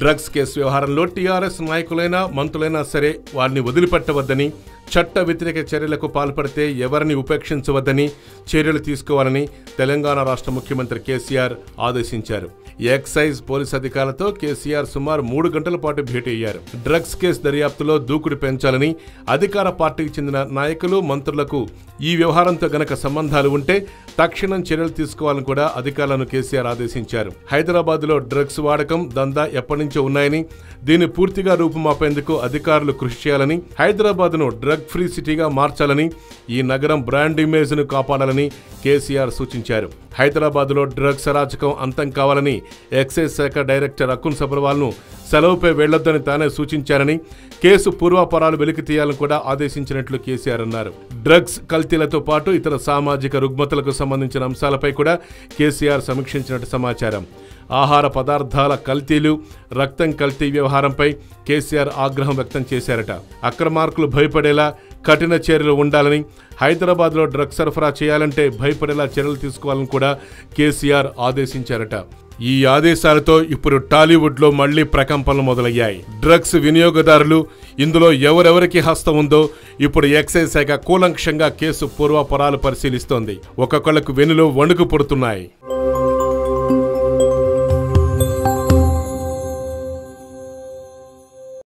Drugs case వ్యవహారంలో TRS నాయకులైనా మంత్రులైనా సరే వారిని వదిలిపెట్టవద్దని, చట్ట వ్యతిరేక చర్యలకు పాల్పడితే ఎవరిని ఉపేక్షించవద్దని చర్యలు తీసుకోవాలని తెలంగాణ రాష్ట్ర ముఖ్యమంత్రి కేసీఆర్ ఆదేశించారు. ఎక్సైజ్ పోలీస్ అధికారులతో కేసీఆర్ సుమారు 3 గంటల పాటు భేటీ అయ్యారు. డ్రగ్స్ కేసు దర్యాప్తులో దూకుడు పెంచాలని, అధికార పార్టీకి చెందిన నాయకులు మంత్రులకు ఈ వ్యవహారంతో గనక సంబంధాలు ఉంటే తక్షణం చర్యలు తీసుకోవాలని కూడా అధికారులను కేసీఆర్ ఆదేశించారు. హైదరాబాద్లో డ్రగ్స్ వాడకం దందా ఎప్పటి నుంచో ఉన్నాయని, దీన్ని పూర్తిగా రూపుమాపేందుకు అధికారులు కృషి చేయాలని, హైదరాబాద్ను డ్రగ్ ఫ్రీ సిటీగా మార్చాలని, ఈ నగరం బ్రాండ్ ఇమేజ్ ను కాపాడాలని కేసీఆర్ సూచించారు. హైదరాబాద్లో డ్రగ్స్ అరాచకం అంతం కావాలని ఎక్సైజ్ శాఖ డైరెక్టర్ అకున్ సబర్వాల్ ను సెలవుపై వెళ్లొద్దని తానే సూచించారని, కేసు పూర్వాపరాలు వెలికి తీయాలని కూడా ఆదేశించినట్లు కేసీఆర్ అన్నారు. డ్రగ్స్ కల్తీలతో పాటు ఇతర సామాజిక రుగ్మతలకు సంబంధించిన అంశాలపై కూడా కేసీఆర్ సమీక్షించినట్టు సమాచారం. ఆహార పదార్థాల కల్తీలు, రక్తం కల్తీ వ్యవహారంపై కేసీఆర్ ఆగ్రహం వ్యక్తం చేశారట. అక్రమార్కులు భయపడేలా కఠిన చర్యలు ఉండాలని, హైదరాబాద్లో డ్రగ్స్ సరఫరా చేయాలంటే భయపడేలా చర్యలు తీసుకోవాలని కూడా కేసీఆర్ ఆదేశించారట. ఈ ఆదేశాలతో ఇప్పుడు టాలీవుడ్లో మళ్లీ ప్రకంపనలు మొదలయ్యాయి. డ్రగ్స్ వినియోగదారులు, ఇందులో ఎవరెవరికి హస్తం ఉందో ఇప్పుడు ఎక్సైజ్ శాఖ కూలంకషంగా కేసు పూర్వాపరాలు పరిశీలిస్తోంది. ఒక్కొక్కళ్లకు వెన్నులో వణుకు పుడుతున్నాయి.